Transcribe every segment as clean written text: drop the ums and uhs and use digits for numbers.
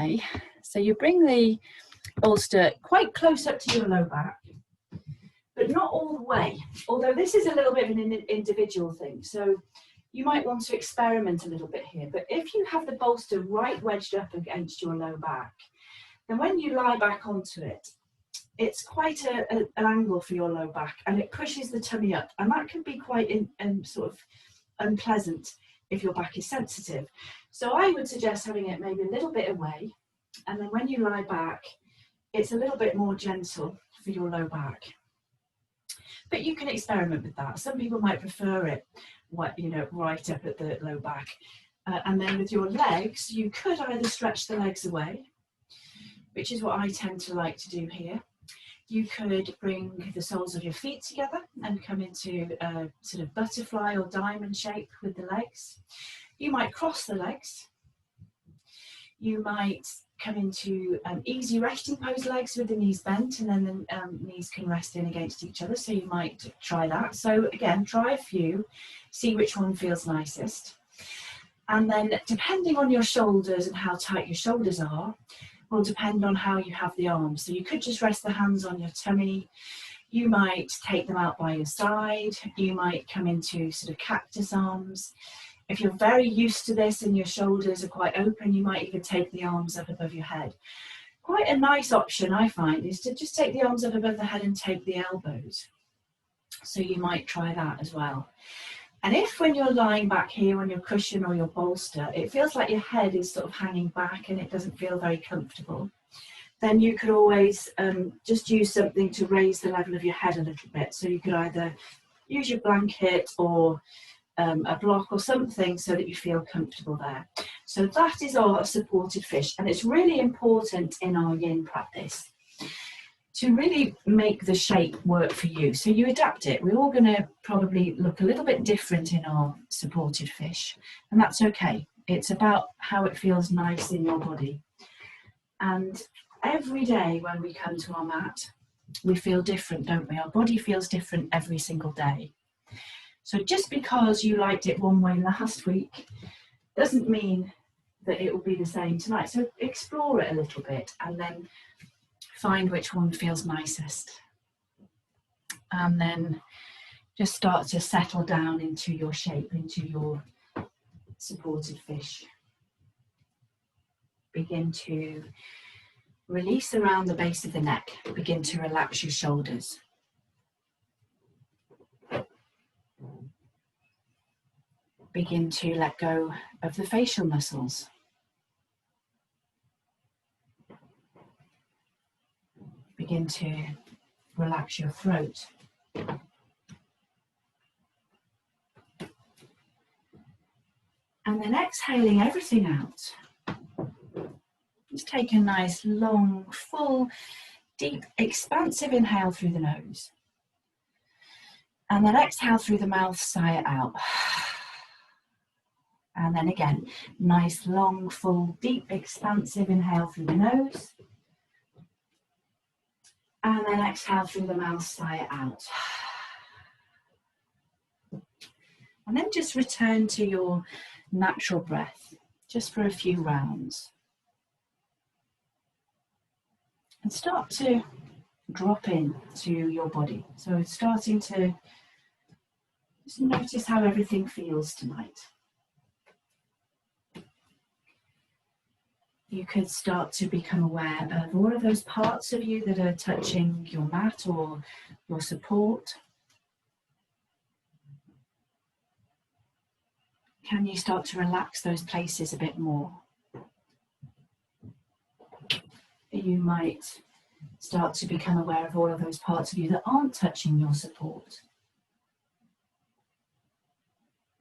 Okay, so you bring the bolster quite close up to your low back, but not all the way, although this is a little bit of an individual thing. So you might want to experiment a little bit here, but if you have the bolster right wedged up against your low back, then when you lie back onto it, it's quite an angle for your low back, and it pushes the tummy up, and that can be quite sort of unpleasant if your back is sensitive. So I would suggest having it maybe a little bit away, and then when you lie back, it's a little bit more gentle for your low back. But you can experiment with that. Some people might prefer it, right up at the low back. And then with your legs, you could either stretch the legs away, which is what I tend to like to do here. You could bring the soles of your feet together and come into a sort of butterfly or diamond shape with the legs. You might cross the legs. You might come into an easy resting pose legs with the knees bent, and then the knees can rest in against each other. So you might try that. So again, try a few, see which one feels nicest. And then depending on your shoulders and how tight your shoulders are, will depend on how you have the arms. So you could just rest the hands on your tummy. You might take them out by your side. You might come into sort of cactus arms. If you're very used to this and your shoulders are quite open, you might even take the arms up above your head. Quite a nice option, I find, is to just take the arms up above the head and take the elbows. So you might try that as well. And if when you're lying back here on your cushion or your bolster, it feels like your head is sort of hanging back and it doesn't feel very comfortable, then you could always just use something to raise the level of your head a little bit. So you could either use your blanket or a block or something so that you feel comfortable there. So that is our supported fish, and it's really important in our yin practice to really make the shape work for you. So you adapt it. We're all going to probably look a little bit different in our supported fish, and that's okay. It's about how it feels nice in your body. And every day when we come to our mat, we feel different, don't we? Our body feels different every single day. So just because you liked it one way last week doesn't mean that it will be the same tonight. So explore it a little bit and then find which one feels nicest. And then just start to settle down into your shape, into your supported fish. Begin to release around the base of the neck. Begin to relax your shoulders. Begin to let go of the facial muscles. Begin to relax your throat. And then exhaling everything out. Just take a nice, long, full, deep, expansive inhale through the nose. And then exhale through the mouth, sigh it out. And then again, nice, long, full, deep, expansive inhale through the nose. And then exhale through the mouth, sigh it out. And then just return to your natural breath, just for a few rounds. And start to drop in to your body. So starting to just notice how everything feels tonight. You could start to become aware of all of those parts of you that are touching your mat or your support. Can you start to relax those places a bit more? You might start to become aware of all of those parts of you that aren't touching your support.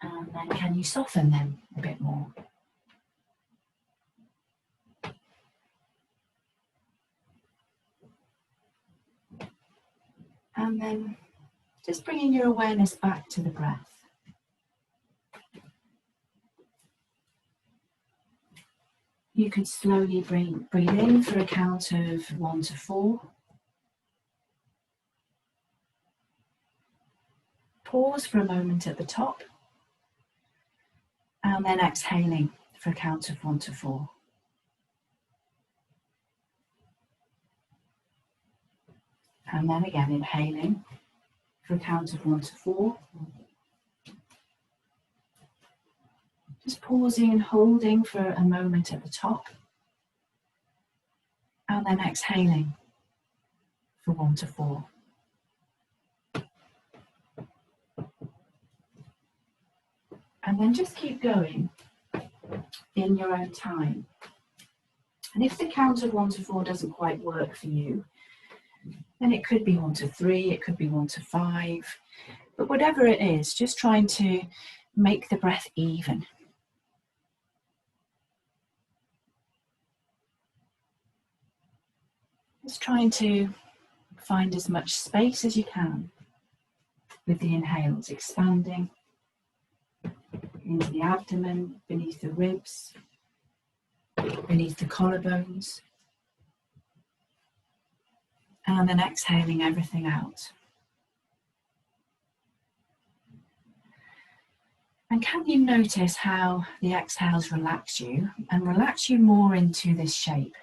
And then can you soften them a bit more? And then just bringing your awareness back to the breath. You could slowly breathe in for a count of 1 to 4. Pause for a moment at the top. And then exhaling for a count of 1 to 4. And then again, inhaling for a count of 1 to 4. Just pausing and holding for a moment at the top. And then exhaling for 1 to 4. And then just keep going in your own time. And if the count of 1 to 4 doesn't quite work for you, then it could be 1 to 3, it could be 1 to 5. But whatever it is, just trying to make the breath even. Just trying to find as much space as you can with the inhales, expanding into the abdomen, beneath the ribs, beneath the collarbones, and then exhaling everything out. And can you notice how the exhales relax you and relax you more into this shape?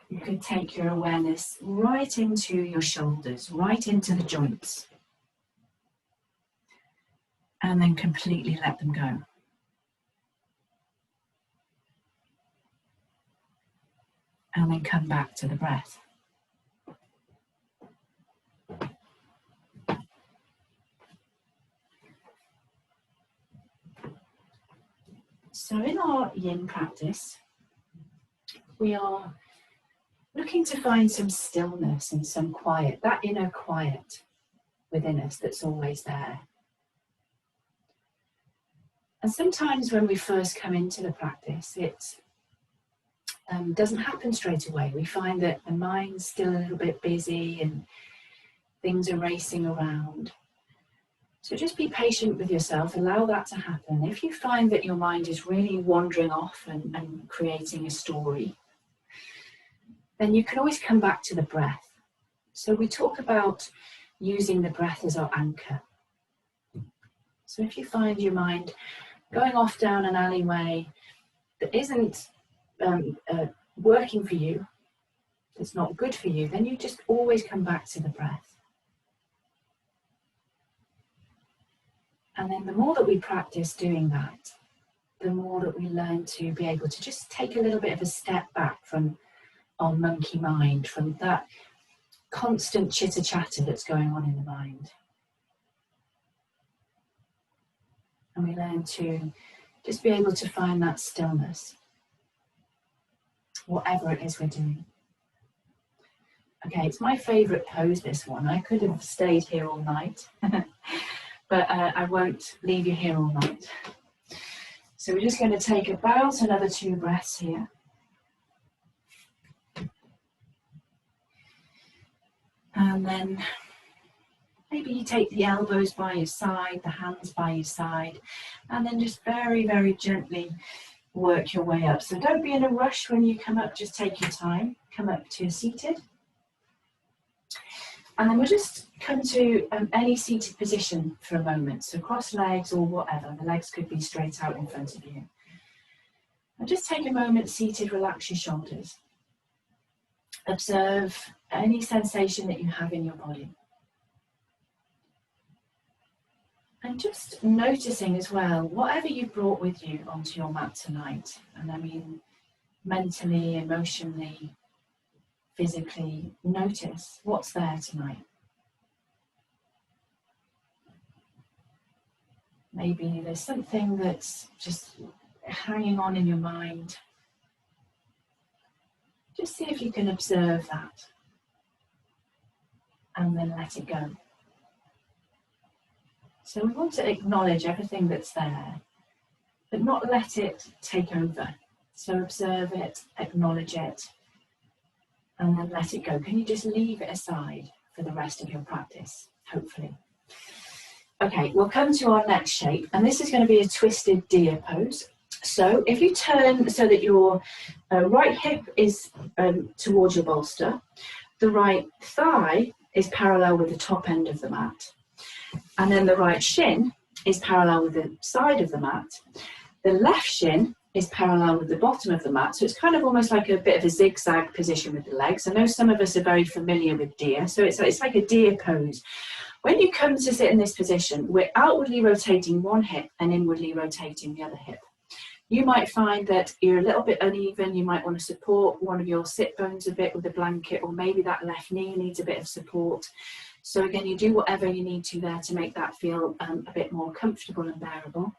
You can take your awareness right into your shoulders, right into the joints, and then completely let them go. And then come back to the breath. So in our Yin practice, we are looking to find some stillness and some quiet, that inner quiet within us that's always there. And sometimes when we first come into the practice, it doesn't happen straight away. We find that the mind's still a little bit busy and things are racing around. So just be patient with yourself, allow that to happen. If you find that your mind is really wandering off and creating a story, then you can always come back to the breath. So we talk about using the breath as our anchor. So if you find your mind going off down an alleyway that isn't working for you, that's not good for you, then you just always come back to the breath. And then the more that we practice doing that, the more that we learn to be able to just take a little bit of a step back from our monkey mind, from that constant chitter chatter that's going on in the mind. And we learn to just be able to find that stillness, whatever it is we're doing. Okay, it's my favourite pose, this one. I could have stayed here all night, but I won't leave you here all night. So we're just going to take about another 2 breaths here. And then maybe you take the elbows by your side, the hands by your side, and then just very, very gently work your way up. So don't be in a rush when you come up, just take your time. Come up to seated. And then we'll just come to any seated position for a moment. So cross legs or whatever. The legs could be straight out in front of you. And just take a moment seated, relax your shoulders. Observe any sensation that you have in your body. And just noticing as well, whatever you brought with you onto your mat tonight, and I mean mentally, emotionally, physically, notice what's there tonight. Maybe there's something that's just hanging on in your mind. Just see if you can observe that and then let it go. So we want to acknowledge everything that's there, but not let it take over. So observe it, acknowledge it, and then let it go. Can you just leave it aside for the rest of your practice, hopefully? Okay, we'll come to our next shape, and this is going to be a twisted deer pose. So if you turn so that your right hip is towards your bolster, the right thigh is parallel with the top end of the mat, and then the right shin is parallel with the side of the mat. The left shin is parallel with the bottom of the mat. So it's kind of almost like a bit of a zigzag position with the legs. I know some of us are very familiar with deer, so it's like a deer pose. When you come to sit in this position, we're outwardly rotating one hip and inwardly rotating the other hip. You might find that you're a little bit uneven. You might want to support one of your sit bones a bit with a blanket, or maybe that left knee needs a bit of support. So again, you do whatever you need to there to make that feel a bit more comfortable and bearable.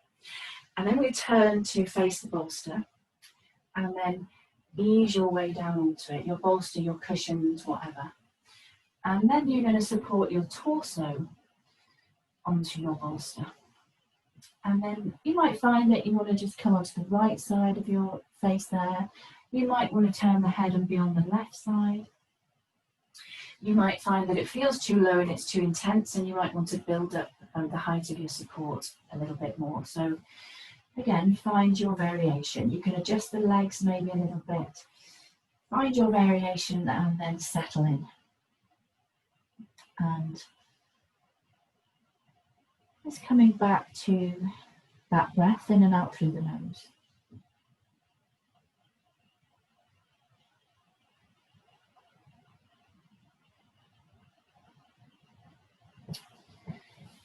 And then we turn to face the bolster, and then ease your way down onto it, your bolster, your cushions, whatever. And then you're going to support your torso onto your bolster. And then you might find that you want to just come onto the right side of your face there. You might want to turn the head and be on the left side. You might find that it feels too low and it's too intense, and you might want to build up the height of your support a little bit more. So again, find your variation. You can adjust the legs maybe a little bit. Find your variation and then settle in. And just coming back to that breath in and out through the nose.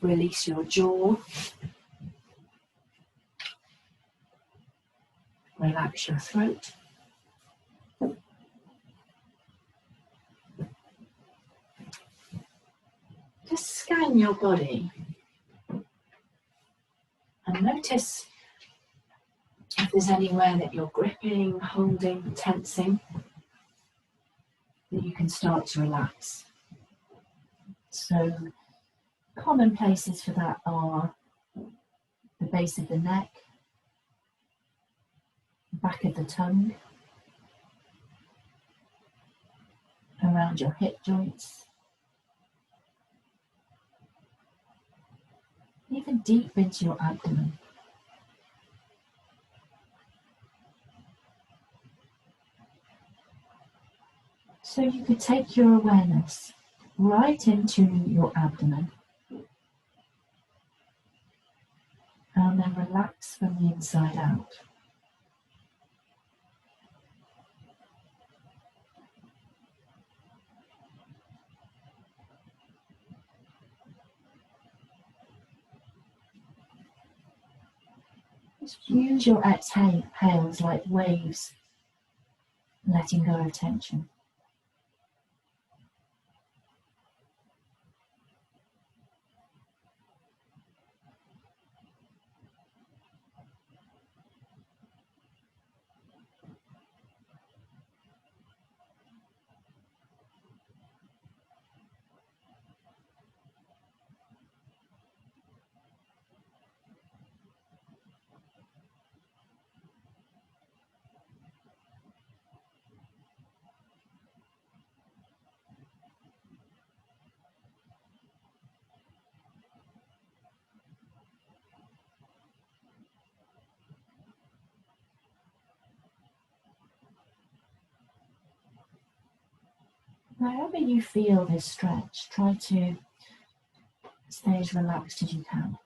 Release your jaw. Relax your throat. Just scan your body and notice if there's anywhere that you're gripping, holding, tensing, that you can start to relax. So common places for that are the base of the neck, back of the tongue, around your hip joints, even deep into your abdomen. So you could take your awareness right into your abdomen and then relax from the inside out. Just use your exhales like waves, letting go of tension. Wherever you feel this stretch, try to stay as relaxed as you can.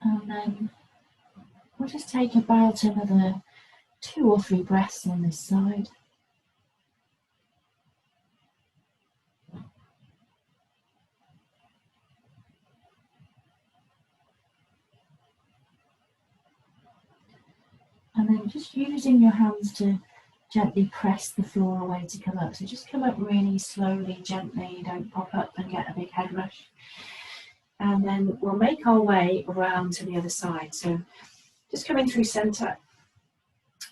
And then we'll just take about another 2 or 3 breaths on this side. And then just using your hands to gently press the floor away to come up. So just come up really slowly, gently, don't pop up and get a big head rush. And then we'll make our way around to the other side. So just coming through centre,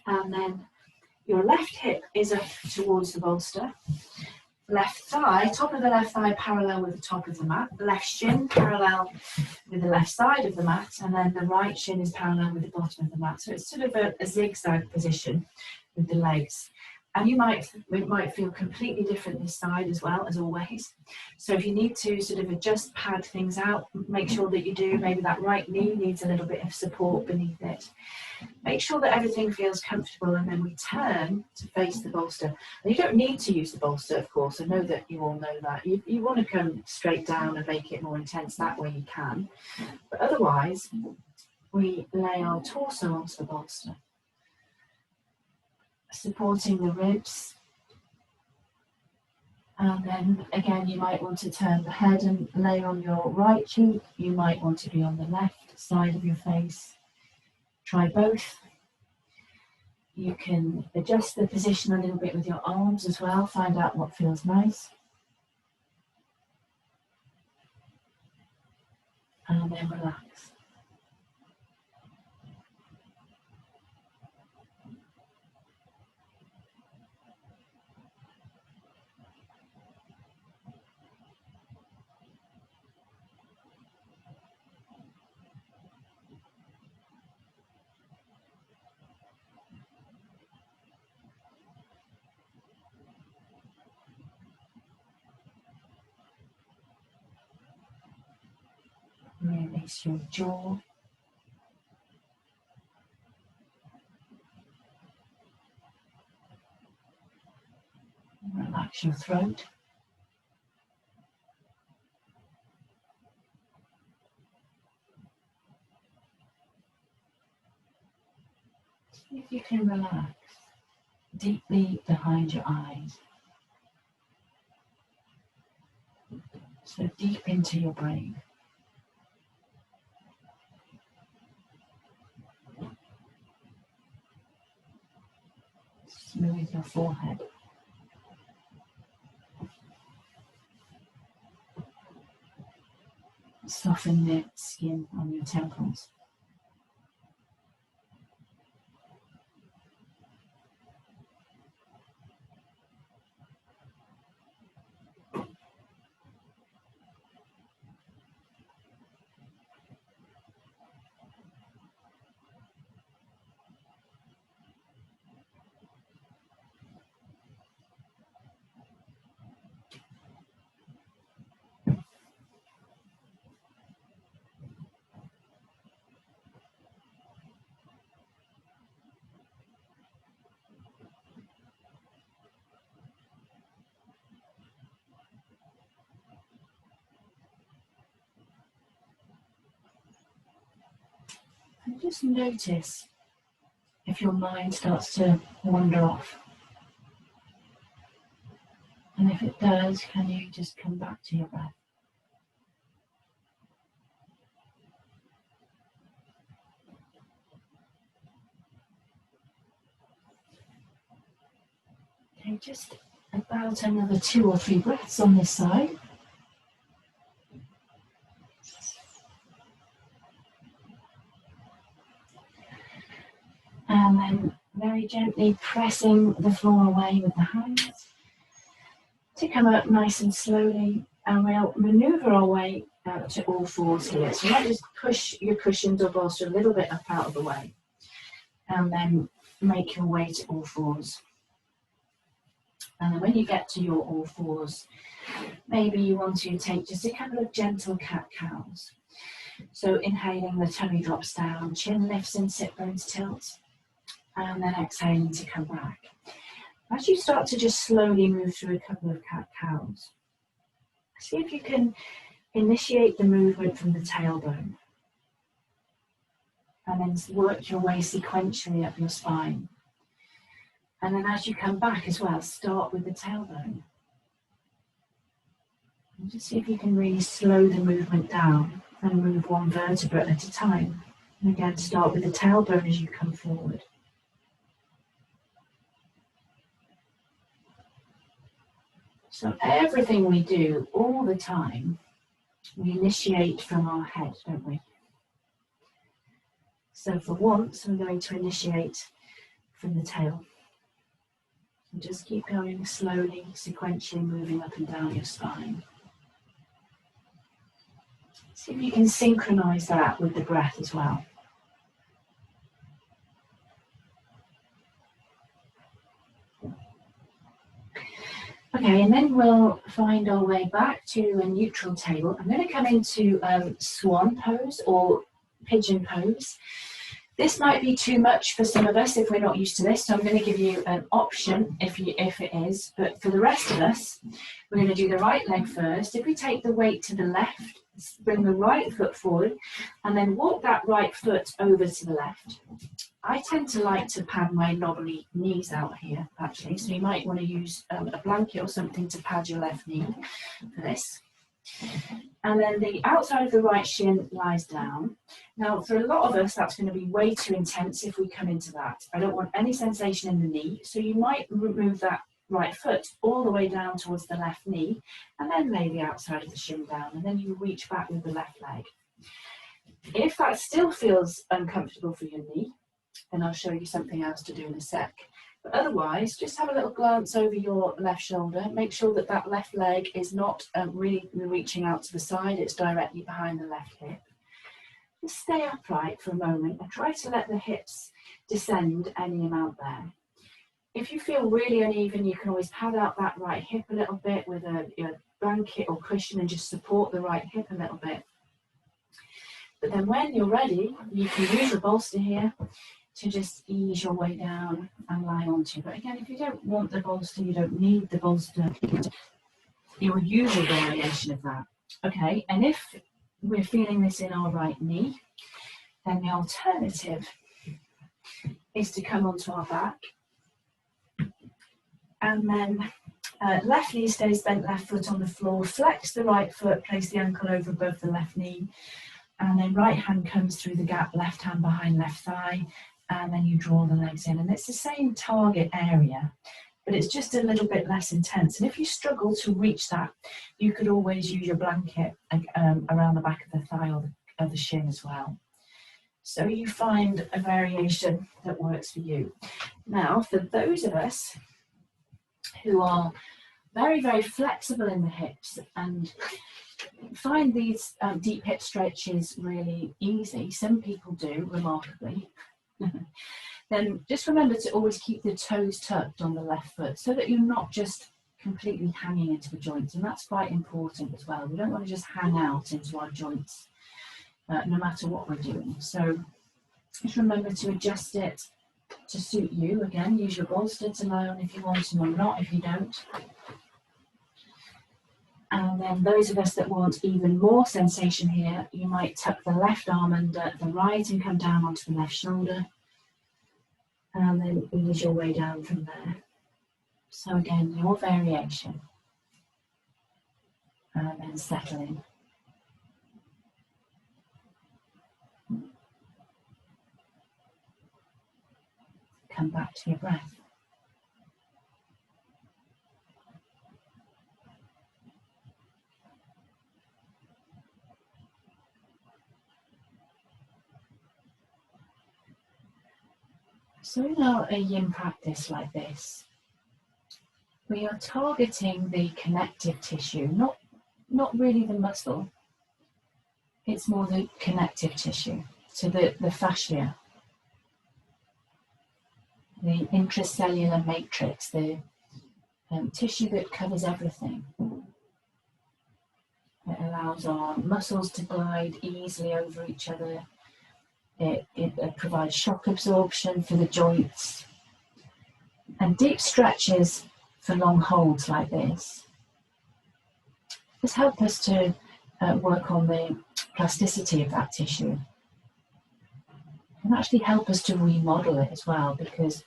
and then your left hip is up towards the bolster. left thigh, top of the left thigh parallel with the top of the mat, left shin parallel with the left side of the mat, and then the right shin is parallel with the bottom of the mat. So it's sort of a zigzag position with the legs. And it might feel completely different this side as well, as always. So if you need to sort of adjust, pad things out, make sure that you do. Maybe that right knee needs a little bit of support beneath it. Make sure that everything feels comfortable, and then we turn to face the bolster. And you don't need to use the bolster, of course. I know that you all know that. You want to come straight down and make it more intense that way you can. But otherwise, we lay our torso onto the bolster, supporting the ribs. And then again, you might want to turn the head and lay on your right cheek. You might want to be on the left side of your face. Try both. You can adjust the position a little bit with your arms as well. Find out what feels nice. And then relax. Release your jaw. Relax your throat. See if you can relax deeply behind your eyes. So deep into your brain. Smooth your forehead. Soften the skin on your temples. And just notice if your mind starts to wander off. And if it does, can you just come back to your breath? Okay, just about another 2 or 3 breaths on this side. And then very gently pressing the floor away with the hands to come up nice and slowly, and we'll maneuver our way out to all fours here. So you might just push your cushions or bolster a little bit up out of the way, and then make your way to all fours. And then when you get to your all fours, maybe you want to take just a couple of gentle cat-cows. So inhaling, the tummy drops down, chin lifts and sit bones tilt, and then exhaling to come back. As you start to just slowly move through a couple of cat-cows, see if you can initiate the movement from the tailbone, and then work your way sequentially up your spine. And then as you come back as well, start with the tailbone. And just see if you can really slow the movement down and move one vertebra at a time. And again, start with the tailbone as you come forward. So everything we do all the time, we initiate from our head, don't we? So for once, I'm going to initiate from the tail. And just keep going slowly, sequentially moving up and down your spine. See if you can synchronize that with the breath as well. Okay, and then we'll find our way back to a neutral table. I'm going to come into swan pose or pigeon pose. This might be too much for some of us if we're not used to this, so I'm going to give you an option if it is, but for the rest of us, we're going to do the right leg first. If we take the weight to the left, bring the right foot forward, and then walk that right foot over to the left. I tend to like to pad my knobbly knees out here, actually, so you might want to use a blanket or something to pad your left knee for this. And then the outside of the right shin lies down. Now, for a lot of us, that's going to be way too intense if we come into that. I don't want any sensation in the knee, so you might move that right foot all the way down towards the left knee, and then lay the outside of the shin down, and then you reach back with the left leg. If that still feels uncomfortable for your knee, then I'll show you something else to do in a sec. But otherwise, just have a little glance over your left shoulder. Make sure that that left leg is not really reaching out to the side. It's directly behind the left hip. Just stay upright for a moment and try to let the hips descend any amount there. If you feel really uneven, you can always pad out that right hip a little bit with a blanket or cushion and just support the right hip a little bit. But then when you're ready, you can use the bolster here to just ease your way down and lie onto. But again, if you don't want the bolster, you don't need the bolster, your usual variation of that. Okay, and if we're feeling this in our right knee, then the alternative is to come onto our back. And then left knee stays bent, left foot on the floor, flex the right foot, place the ankle over above the left knee, and then right hand comes through the gap, left hand behind left thigh, and then you draw the legs in. And it's the same target area, but it's just a little bit less intense. And if you struggle to reach that, you could always use your blanket around the back of the thigh or the shin as well. So you find a variation that works for you. Now, for those of us who are very, very flexible in the hips and find these deep hip stretches really easy, some people do, remarkably, then just remember to always keep the toes tucked on the left foot so that you're not just completely hanging into the joints, and that's quite important as well. We don't want to just hang out into our joints no matter what we're doing. So just remember to adjust it to suit you. Again, use your bolster to lie on if you want to, or not if you don't. And then those of us that want even more sensation here, you might tuck the left arm under the right and come down onto the left shoulder. And then ease your way down from there. So again, your variation. And then settle in. Come back to your breath. So in a yin practice like this, we are targeting the connective tissue, not really the muscle. It's more the connective tissue, so the fascia, the intracellular matrix, the tissue that covers everything. It allows our muscles to glide easily over each other. It provides shock absorption for the joints, and deep stretches for long holds like this. This helps us to work on the plasticity of that tissue, and actually help us to remodel it as well, because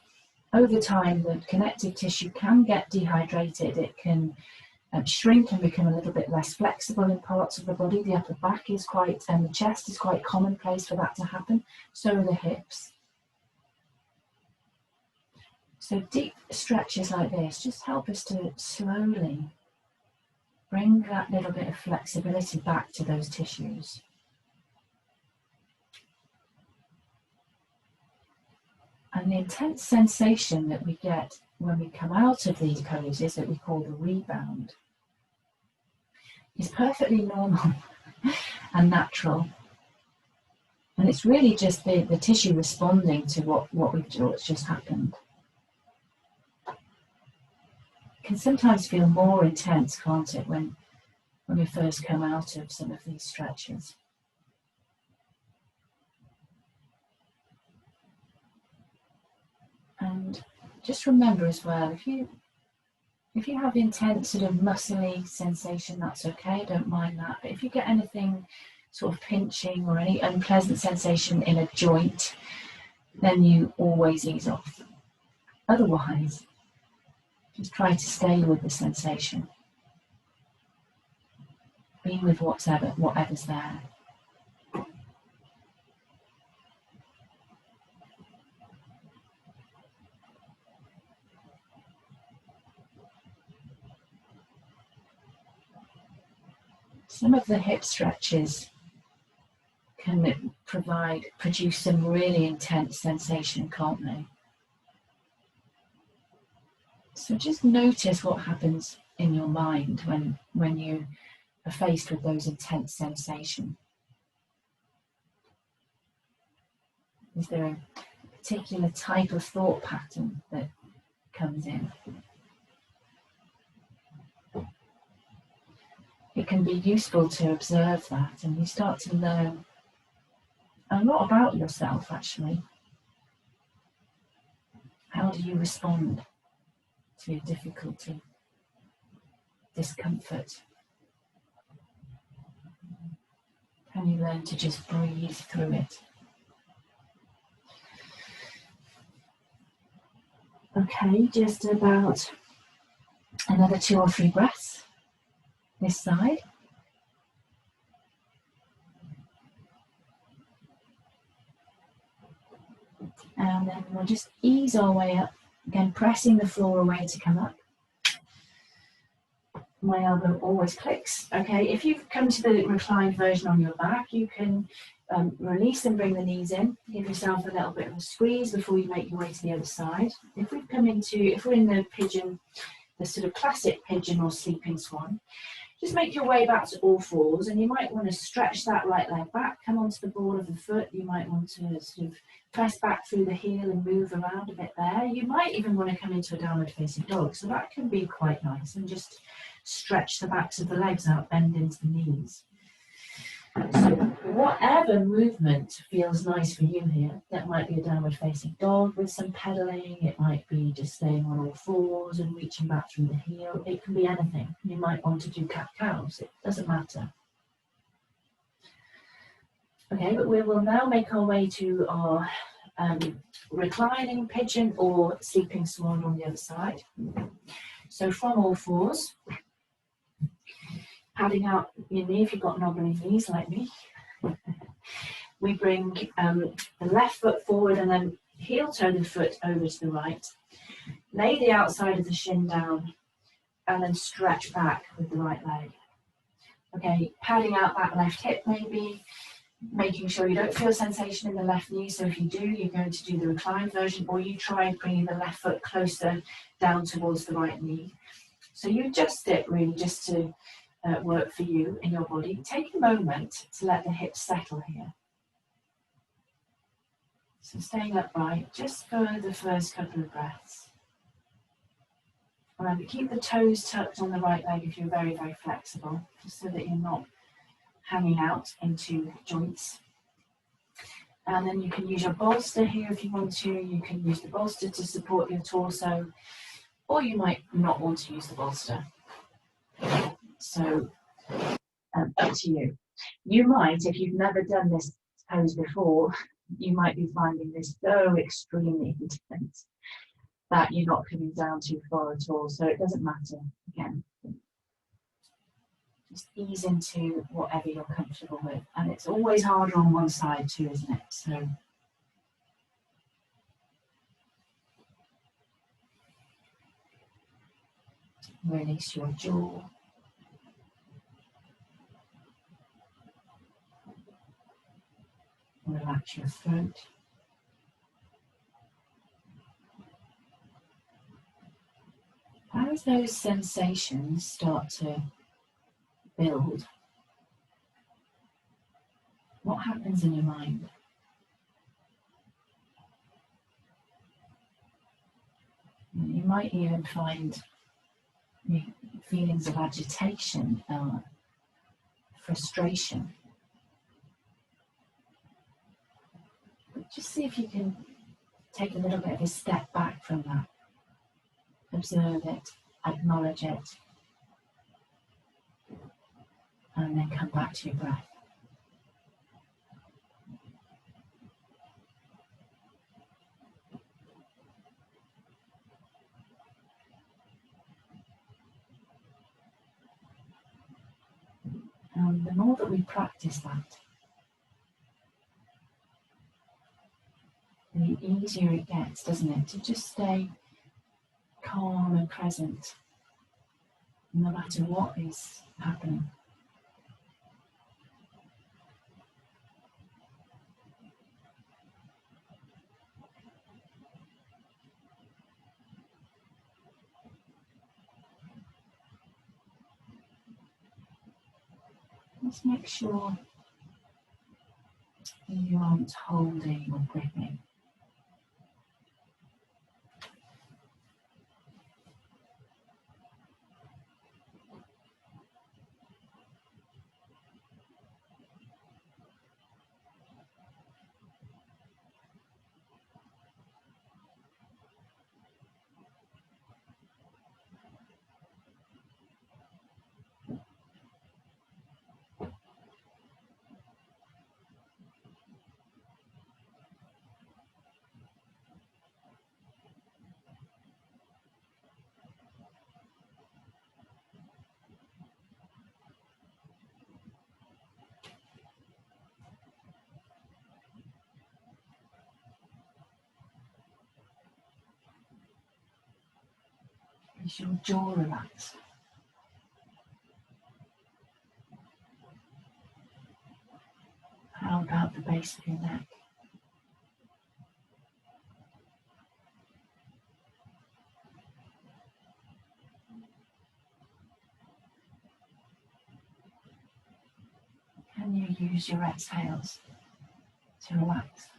over time the connective tissue can get dehydrated. It can shrink and become a little bit less flexible in parts of the body. The upper back is quite, and the chest is quite commonplace for that to happen. So are the hips. So deep stretches like this just help us to slowly bring that little bit of flexibility back to those tissues. And the intense sensation that we get when we come out of these poses that we call the rebound is perfectly normal and natural. And it's really just the tissue responding to what's just happened. It can sometimes feel more intense, can't it, when we first come out of some of these stretches. And just remember as well, if you have intense sort of muscly sensation, that's okay, don't mind that. But if you get anything sort of pinching or any unpleasant sensation in a joint, then you always ease off. Otherwise, just try to stay with the sensation. Be with whatever's there. Some of the hip stretches can produce some really intense sensation, can't they? So just notice what happens in your mind when you are faced with those intense sensations. Is there a particular type of thought pattern that comes in? It can be useful to observe that, and you start to learn a lot about yourself, actually. How do you respond to difficulty, discomfort? Can you learn to just breathe through it? Okay, just about another 2 or 3 breaths this side. And then we'll just ease our way up, again pressing the floor away to come up. My elbow always clicks. Okay, if you've come to the reclined version on your back, you can release and bring the knees in. Give yourself a little bit of a squeeze before you make your way to the other side. If we're in the pigeon, the sort of classic pigeon or sleeping swan, just make your way back to all fours, and you might want to stretch that right leg back, come onto the ball of the foot. You might want to sort of press back through the heel and move around a bit there. You might even want to come into a downward facing dog, so that can be quite nice, and just stretch the backs of the legs out, bend into the knees. So whatever movement feels nice for you here, that might be a downward facing dog with some pedaling, it might be just staying on all fours and reaching back through the heel, it can be anything. You might want to do cat-cows, it doesn't matter. Okay, but we will now make our way to our reclining pigeon or sleeping swan on the other side. So from all fours, padding out your knee if you've got knobbly knees like me. We bring the left foot forward and then heel toe the foot over to the right. Lay the outside of the shin down and then stretch back with the right leg. Okay, padding out that left hip maybe, making sure you don't feel sensation in the left knee. So if you do, you're going to do the reclined version, or you try bringing the left foot closer down towards the right knee. So you adjust it really just to work for you in your body. Take a moment to let the hips settle here. So staying upright just for the first couple of breaths. Remember, keep the toes tucked on the right leg if you're very, very flexible, just so that you're not hanging out into joints. And then you can use your bolster here if you want to. You can use the bolster to support your torso, or you might not want to use the bolster. So, up to you. You might, if you've never done this pose before, you might be finding this so extremely intense that you're not coming down too far at all. So it doesn't matter. Again, just ease into whatever you're comfortable with. And it's always harder on one side too, isn't it? So release your jaw. Relax your throat. as those sensations start to build, what happens in your mind? You might even find feelings of agitation or frustration. But just see if you can take a little bit of a step back from that. Observe it, acknowledge it, and then come back to your breath. And the more that we practice that, the easier it gets, doesn't it, to just stay calm and present, no matter what is happening. Just make sure you aren't holding or gripping. Is your jaw relaxed? How about the base of your neck? Can you use your exhales to relax?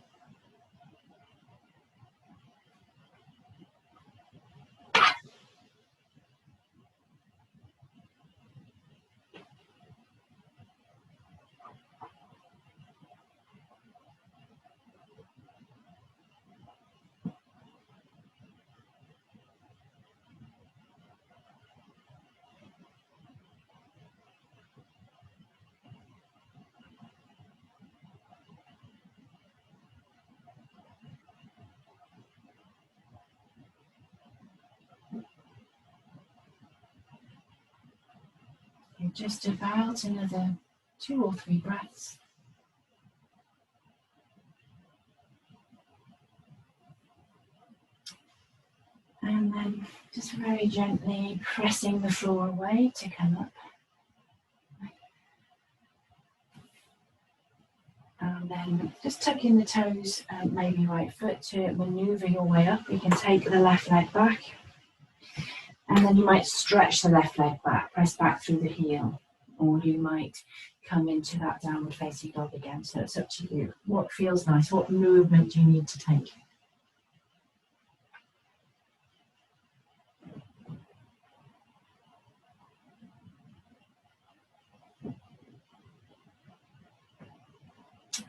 Just about another 2 or 3 breaths. And then just very gently pressing the floor away to come up. And then just tucking the toes, maybe right foot to maneuver your way up. You can take the left leg back. And then you might stretch the left leg back, press back through the heel. Or you might come into that downward facing dog again. So it's up to you. What feels nice? What movement do you need to take?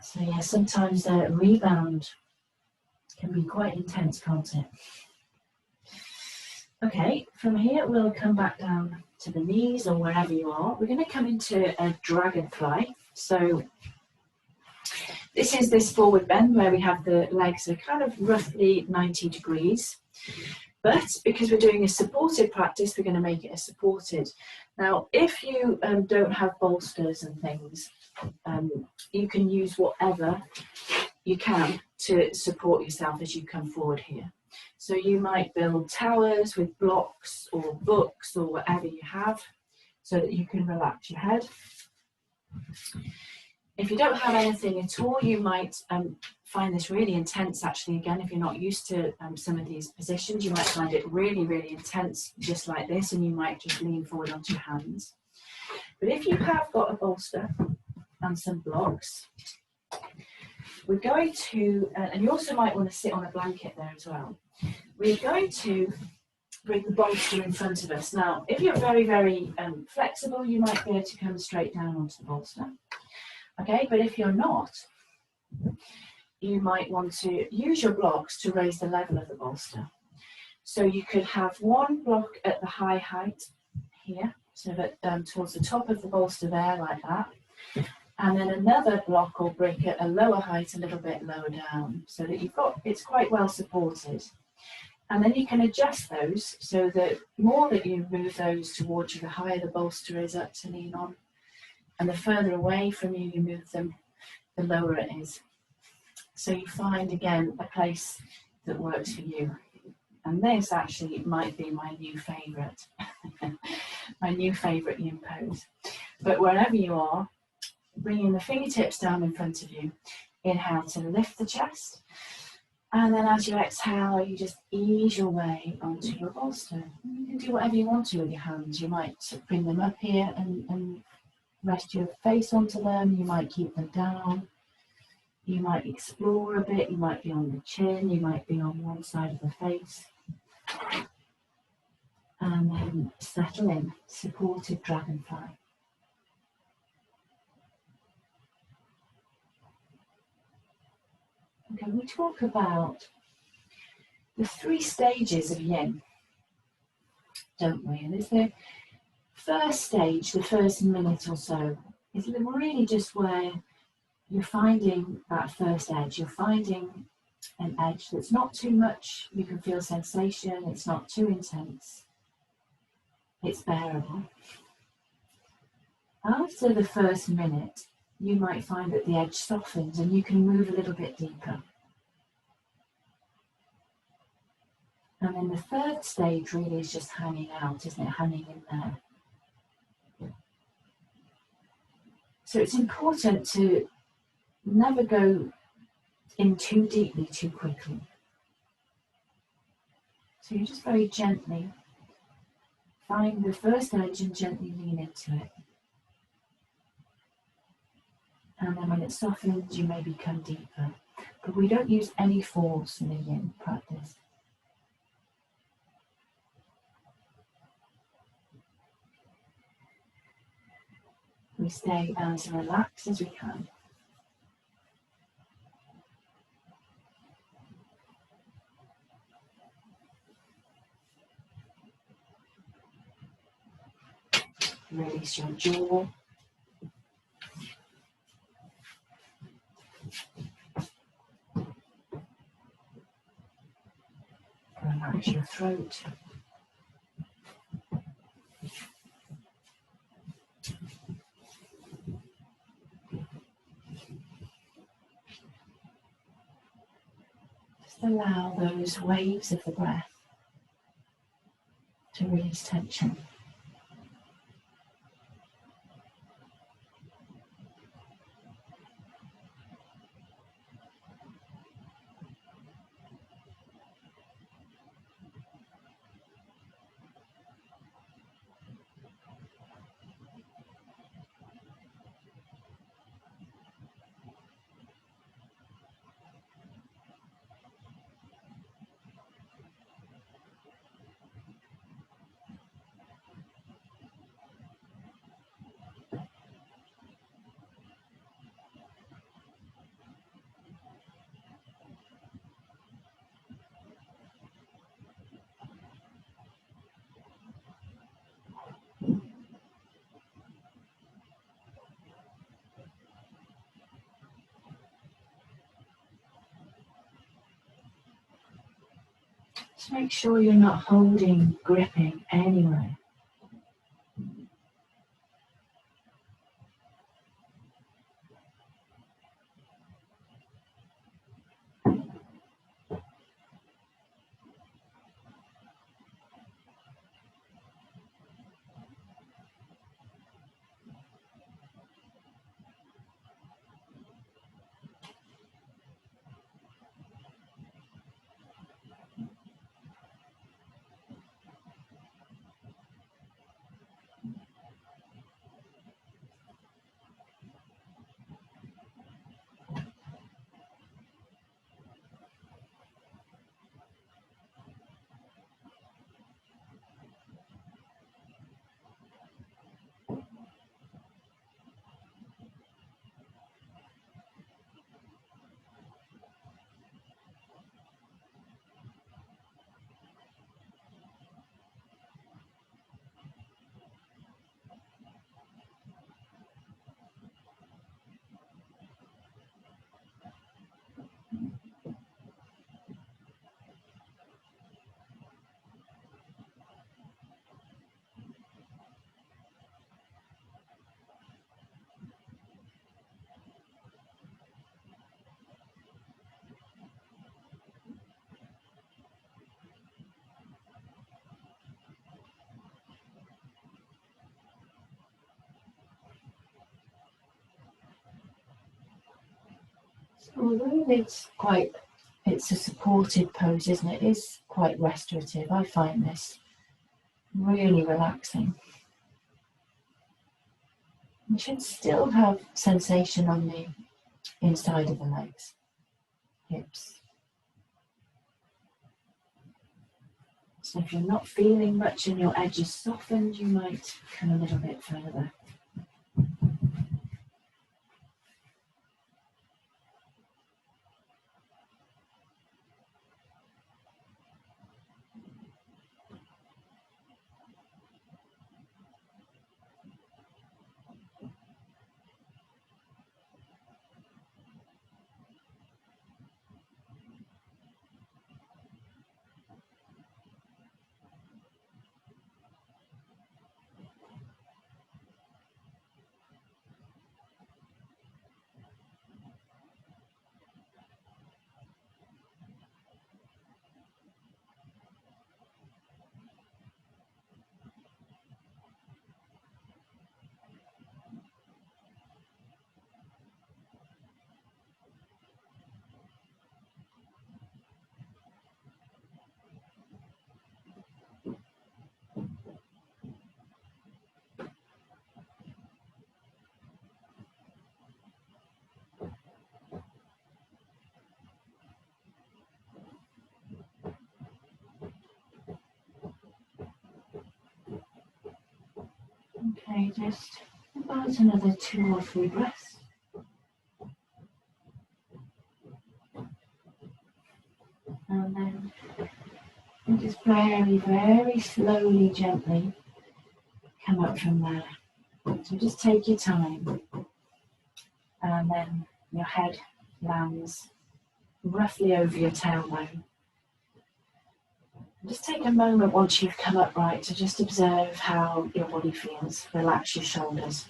So yeah, sometimes the rebound can be quite intense, can't it? Okay, from here we'll come back down to the knees or wherever you are. We're going to come into a dragonfly. So this is this forward bend where we have the legs are kind of roughly 90 degrees. But because we're doing a supported practice, we're going to make it a supported. Now, if you don't have bolsters and things, you can use whatever you can to support yourself as you come forward here. So you might build towers with blocks or books or whatever you have so that you can relax your head. If you don't have anything at all, you might find this really intense. Actually, again, if you're not used to some of these positions, you might find it really, really intense, just like this, and you might just lean forward onto your hands. But if you have got a bolster and some blocks, we're going to, and you also might want to sit on a blanket there as well. We're going to bring the bolster in front of us. Now, if you're very, very flexible, you might be able to come straight down onto the bolster. Okay, but if you're not, you might want to use your blocks to raise the level of the bolster. So you could have one block at the high height here, so that towards the top of the bolster there, like that. And then another block or brick at a lower height, a little bit lower down, so that you've got, it's quite well supported. And then you can adjust those so that more that you move those towards you, the higher the bolster is up to lean on. And the further away from you you move them, the lower it is. So you find, again, a place that works for you. And this actually might be my new favourite, my new favourite yin pose. But wherever you are, bringing the fingertips down in front of you, inhale to lift the chest. And then as you exhale, you just ease your way onto your bolster. You can do whatever you want to with your hands. You might bring them up here and rest your face onto them. You might keep them down. You might explore a bit. You might be on the chin. You might be on one side of the face. And then settle in, supported dragonfly. Okay, we talk about the 3 stages of yin, don't we? And it's the first stage, the first minute or so, is really just where you're finding that first edge. You're finding an edge that's not too much. You can feel sensation. It's not too intense. It's bearable. After the first minute, you might find that the edge softens and you can move a little bit deeper. And then the third stage really is just hanging out, isn't it? Hanging in there. So it's important to never go in too deeply, too quickly. So you just very gently find the first edge and gently lean into it. And then when it softens, you maybe come deeper. But we don't use any force in the yin practice. We stay as relaxed as we can. Release your jaw. Relax your throat. Just allow those waves of the breath to release tension. Just make sure you're not holding, gripping anywhere. Although it's a supported pose, isn't it? It is quite restorative. I find this really relaxing. You should still have sensation on the inside of the legs, hips. So if you're not feeling much and your edge is softened, you might come a little bit further. Okay, just about another 2 or 3 breaths. And then you just very, very slowly, gently come up from there. So just take your time. And then your head lands roughly over your tailbone. Just take a moment once you've come upright to just observe how your body feels. Relax your shoulders.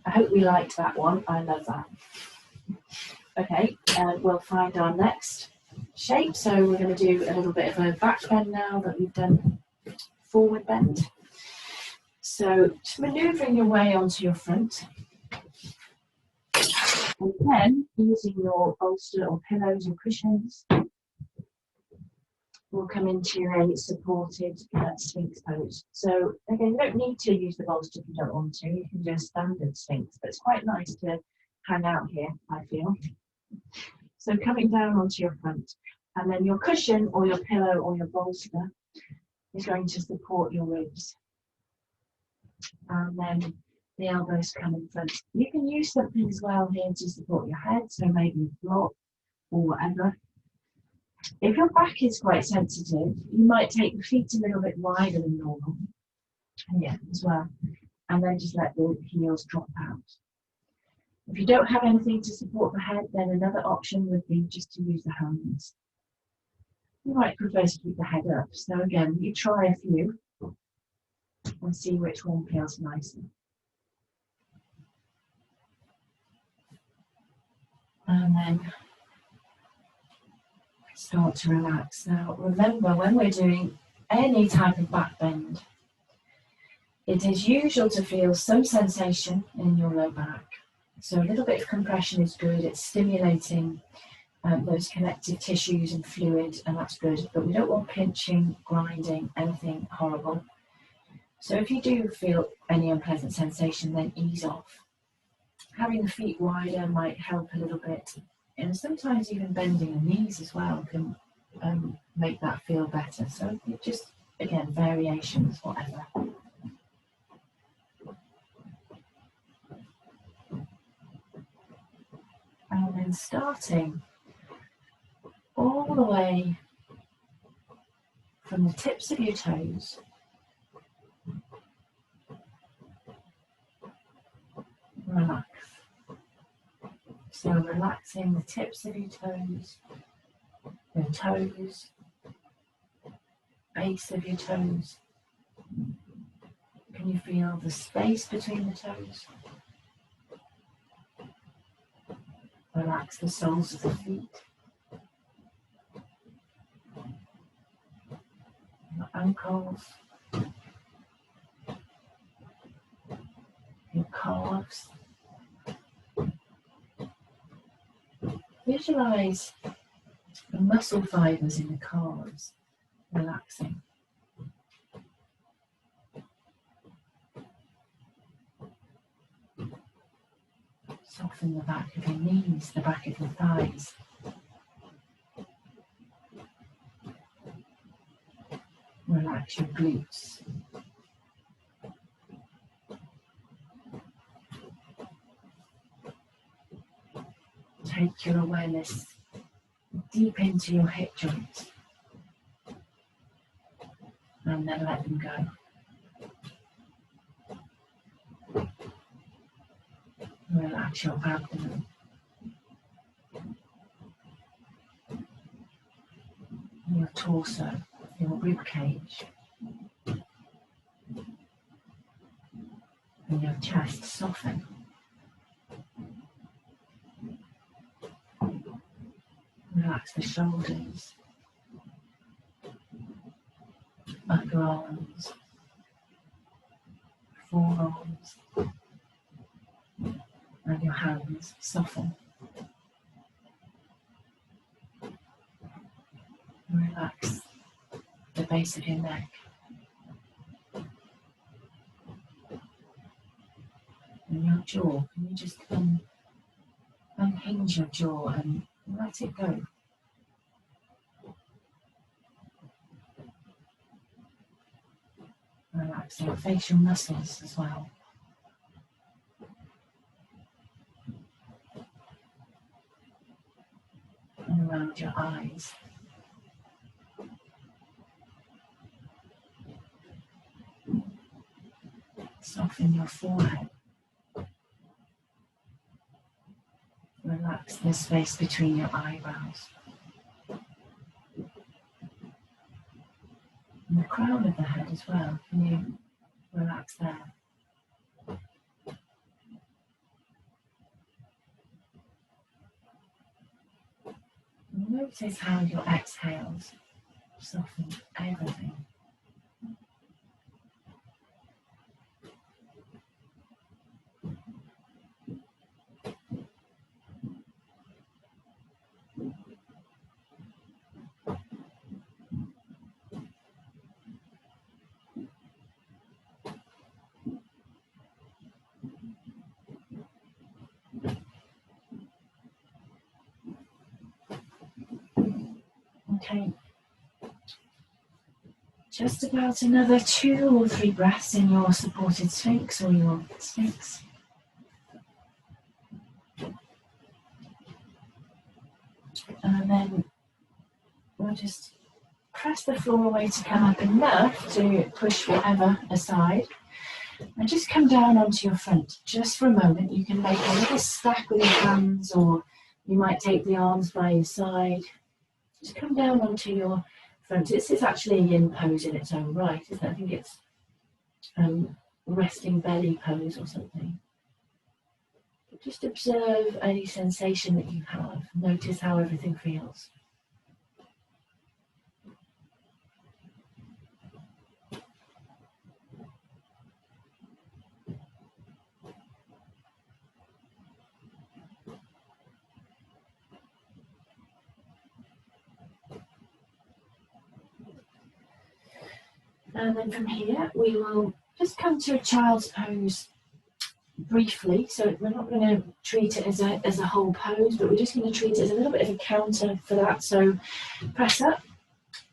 I hope we liked that one. I love that. Okay, we'll find our next shape. So we're going to do a little bit of a back bend now that we've done forward bend. So just manoeuvring your way onto your front. And then using your bolster or pillows or cushions, we'll come into a supported Sphinx pose. So again, you don't need to use the bolster if you don't want to. You can do a standard Sphinx, but it's quite nice to hang out here, I feel. So coming down onto your front, and then your cushion or your pillow or your bolster is going to support your ribs. And then the elbows come in front. You can use something as well here to support your head, so maybe a block or whatever. If your back is quite sensitive, you might take the feet a little bit wider than normal. Yeah, as well. And then just let the heels drop out. If you don't have anything to support the head, then another option would be just to use the hands. You might prefer to keep the head up. So again, you try a few and see which one feels nicer. And then start to relax. Now remember, when we're doing any type of back bend, it is usual to feel some sensation in your low back. So a little bit of compression is good. It's stimulating those connective tissues and fluid, and that's good. But we don't want pinching, grinding, anything horrible. So if you do feel any unpleasant sensation, then ease off. Having the feet wider might help a little bit. And sometimes even bending the knees as well can make that feel better. So just, again, variations, whatever. And then starting all the way from the tips of your toes relax. So relaxing the tips of your toes, base of your toes. Can you feel the space between the toes? Relax the soles of the feet. Your ankles. Your calves. Visualize the muscle fibers in the calves relaxing. Soften the back of your knees, the back of your thighs. Relax your glutes. Take your awareness deep into your hip joints and then let them go. Relax your abdomen. Your torso, your rib cage, and your chest soften. Relax the shoulders, upper arms, forearms, and your hands soften. Relax the base of your neck. And your jaw, can you just unhinge your jaw and let it go? Relax your facial muscles as well. And around your eyes. Soften your forehead. Relax the space between your eyebrows. And the crown of the head as well. Can you relax there? And notice how your exhales soften everything. Okay, just about another 2 or 3 breaths in your supported sphinx or your sphinx. And then we'll just press the floor away to come up enough to push whatever aside. And just come down onto your front, just for a moment. You can make a little stack with your hands, or you might take the arms by your side. Just come down onto your front. This is actually a yin pose in its own right, isn't it? I think it's resting belly pose or something. But just observe any sensation that you have. Notice how everything feels. And then from here, we will just come to a child's pose briefly. So we're not going to treat it as a whole pose, but we're just going to treat it as a little bit of a counter for that. So press up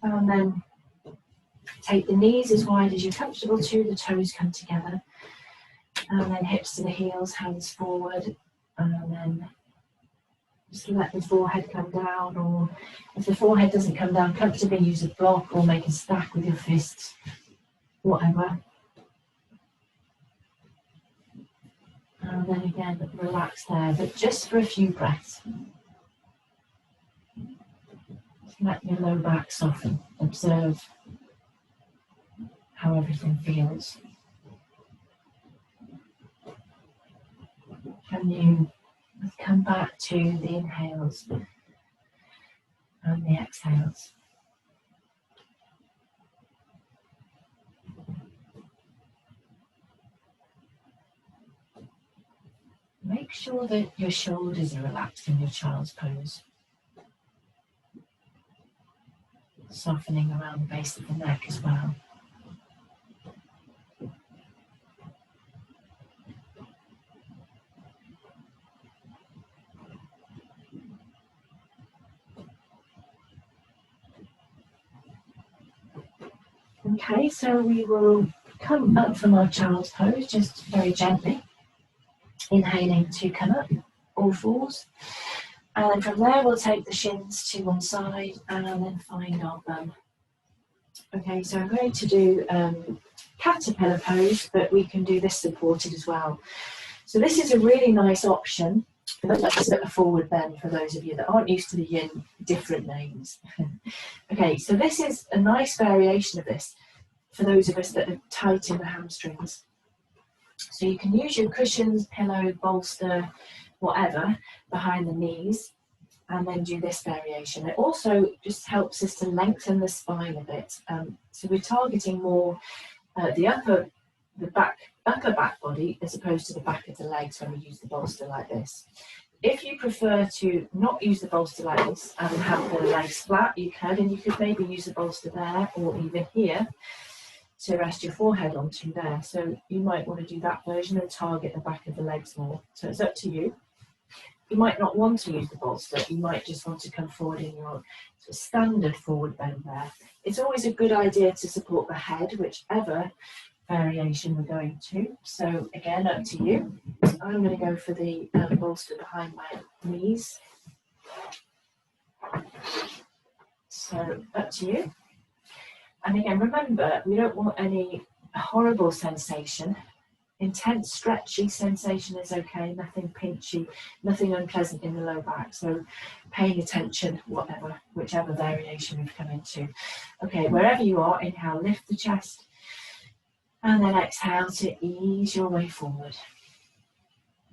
and then take the knees as wide as you're comfortable to, the toes come together. And then hips to the heels, hands forward. And then just let the forehead come down, or if the forehead doesn't come down comfortably, use a block or make a stack with your fists, whatever. And then again, relax there, but just for a few breaths. Just let your low back soften. Observe how everything feels. Can you come back to the inhales and the exhales? Make sure that your shoulders are relaxed in your child's pose. Softening around the base of the neck as well. Okay, so we will come up from our child's pose just very gently, inhaling to come up, all fours. And then from there we'll take the shins to one side and then find our bum. Okay, so I'm going to do caterpillar pose, but we can do this supported as well. So this is a really nice option. That's a forward bend for those of you that aren't used to the yin different names. Okay, so this is a nice variation of this for those of us that are tight in the hamstrings. So you can use your cushions, pillow, bolster, whatever, behind the knees, and then do this variation. It also just helps us to lengthen the spine a bit. So we're targeting more the upper back body as opposed to the back of the legs when we use the bolster like this. If you prefer to not use the bolster like this and have the legs flat, you can, and you could maybe use the bolster there or even here to rest your forehead onto there. So you might want to do that version and target the back of the legs more. So it's up to you. You might not want to use the bolster. You might just want to come forward in your sort of standard forward bend there. It's always a good idea to support the head, whichever variation we're going to. So again, up to you. I'm going to go for the bolster behind my knees. So up to you. And again, remember, we don't want any horrible sensation. Intense stretchy sensation is okay, nothing pinchy, nothing unpleasant in the low back. So paying attention, whichever variation we've come into. Okay, wherever you are, inhale, lift the chest. And then exhale to ease your way forward.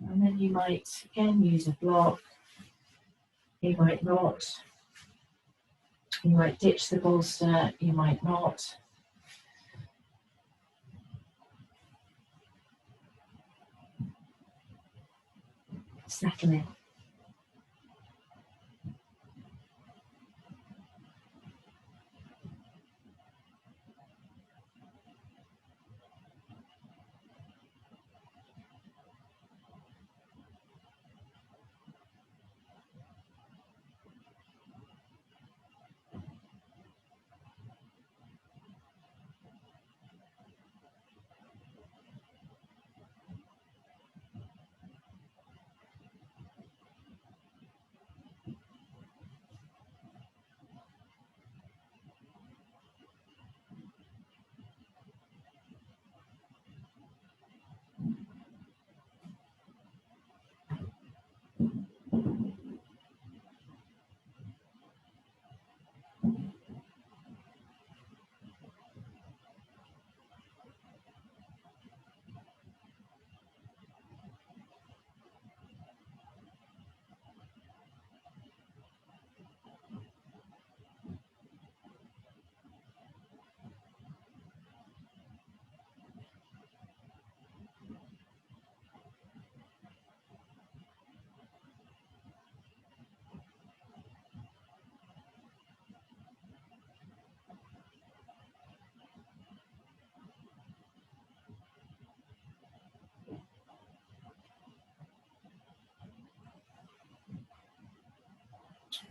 And then you might, again, use a block. You might not. You might ditch the bolster, you might not. Settle in.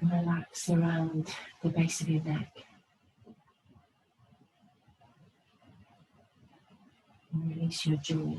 Relax around the base of your neck. And release your jaw.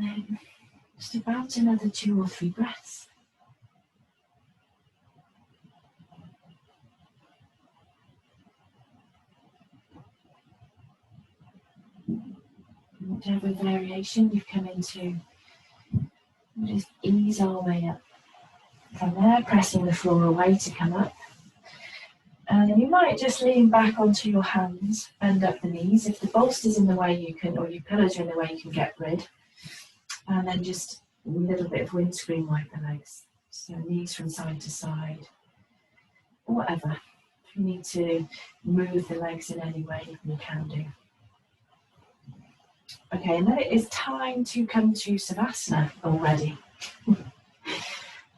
then just about another 2 or 3 breaths. Whatever variation you've come into, we'll just ease our way up. From there, pressing the floor away to come up. And then you might just lean back onto your hands, bend up the knees. If the bolster's in the way, you can, or your pillows are in the way, you can get rid. And then just a little bit of windscreen wipe the legs. So knees from side to side, or whatever. If you need to move the legs in any way, you can do. Okay, and then it is time to come to Savasana already.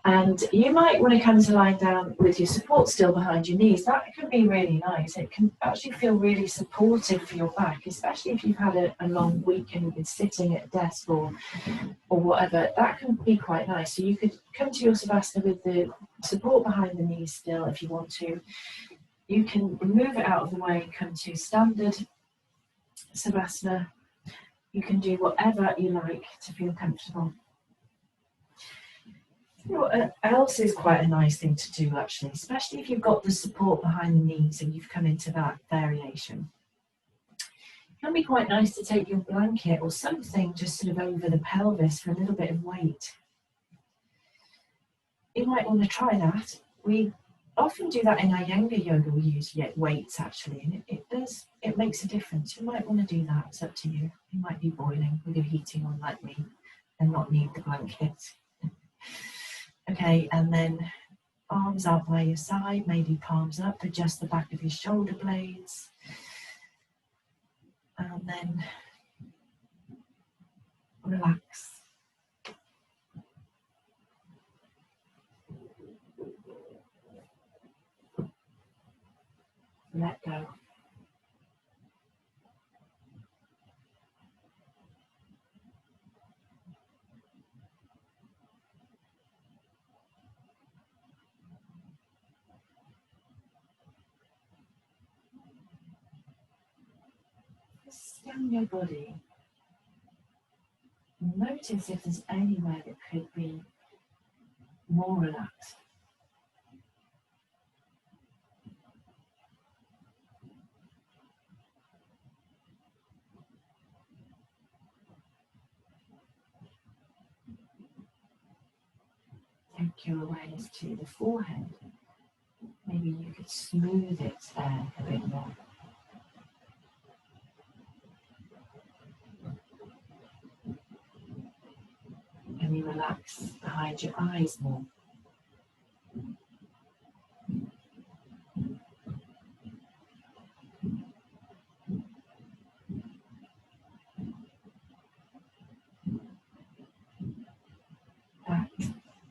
And you might want to come to lying down with your support still behind your knees. That can be really nice. It can actually feel really supportive for your back, especially if you've had a long week and you've been sitting at a desk or whatever. That can be quite nice. So you could come to your Savasana with the support behind the knees still if you want to. You can move it out of the way and come to standard Savasana. You can do whatever you like to feel comfortable. What else is quite a nice thing to do actually, especially if you've got the support behind the knees and you've come into that variation. It can be quite nice to take your blanket or something just sort of over the pelvis for a little bit of weight. You might want to try that. We often do that in our younger yoga, we use weights actually, and it makes a difference. You might want to do that, it's up to you. You might be boiling with your heating on like me and not need the blanket. Okay, and then arms out by your side, maybe palms up, adjust the back of your shoulder blades. And then relax. Let go. Scan your body. Notice if there's anywhere that could be more relaxed. Take your awareness to the forehead. Maybe you could smooth it there a bit more. And you relax behind your eyes more. That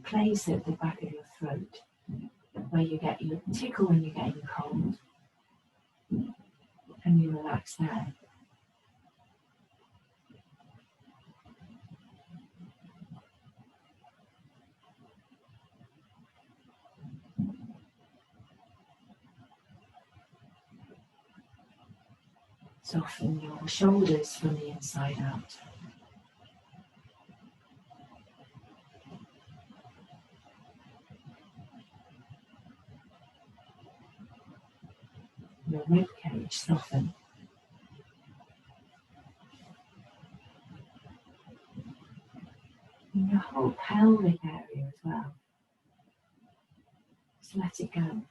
place at the back of your throat, where you get your tickle when you're getting cold, and you relax there. Soften your shoulders from the inside out. Your rib cage soften. And your whole pelvic area as well. Just let it go.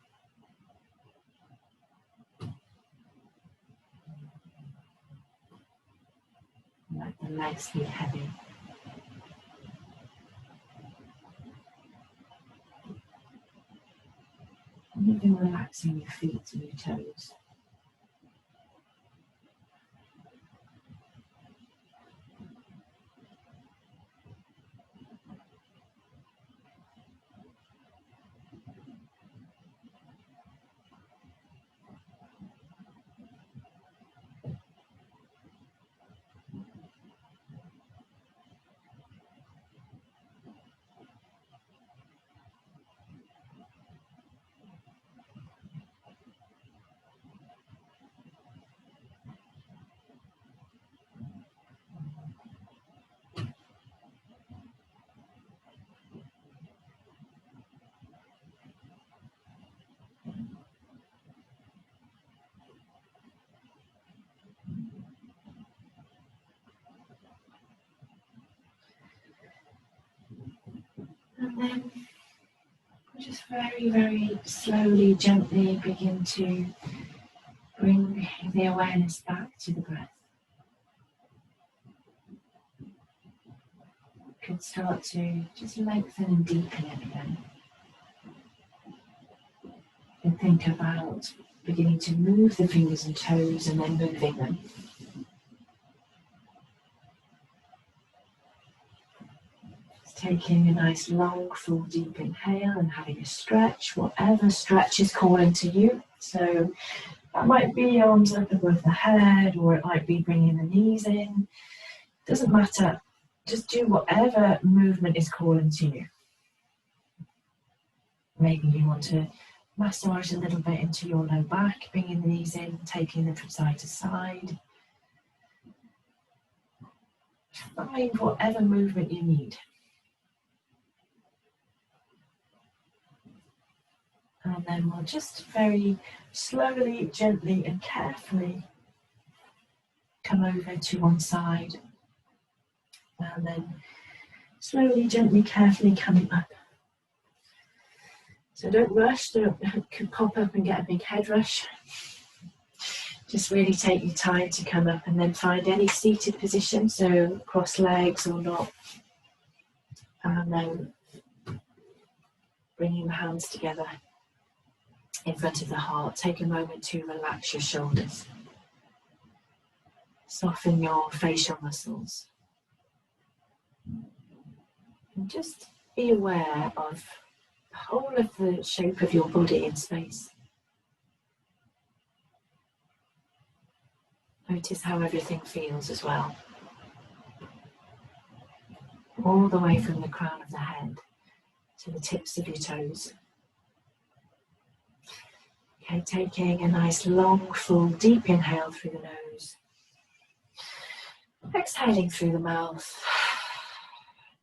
Let the legs be heavy. And even relaxing your feet and your toes. And then we'll just very, very slowly, gently begin to bring the awareness back to the breath. You can start to just lengthen and deepen it again. And think about beginning to move the fingers and toes and then moving them. Just taking a nice long, full, deep inhale and having a stretch, whatever stretch is calling to you. So that might be arms up above the head, or it might be bringing the knees in. Doesn't matter. Just do whatever movement is calling to you. Maybe you want to massage a little bit into your low back, bringing the knees in, taking them from side to side. Find whatever movement you need. And then we'll just very slowly, gently and carefully come over to one side. And then slowly, gently, carefully coming up. So don't rush, don't pop up and get a big head rush. Just really take your time to come up and then find any seated position, so cross legs or not. And then bringing the hands together in front of the heart. Take a moment to relax your shoulders. Soften your facial muscles. And just be aware of the whole of the shape of your body in space. Notice how everything feels as well. All the way from the crown of the head to the tips of your toes. Okay, taking a nice long, full, deep inhale through the nose. Exhaling through the mouth.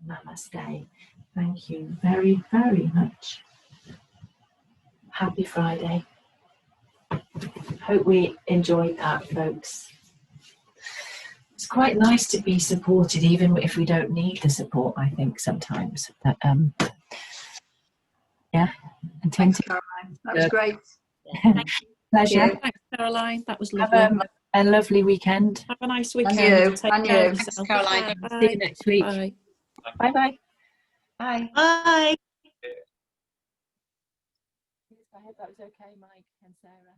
Namaste. Thank you very, very much. Happy Friday. Hope we enjoyed that, folks. It's quite nice to be supported, even if we don't need the support, I think, sometimes. But, yeah. And Thanks, Caroline. That was great. Pleasure. Thanks, Caroline. That was lovely. Have a lovely weekend. Have a nice weekend. And you. Take And care you. of Thanks, yourself. Caroline. Bye. See you next week. Bye. Bye-bye. Bye. Bye. I hope that was okay, Mike and Sarah.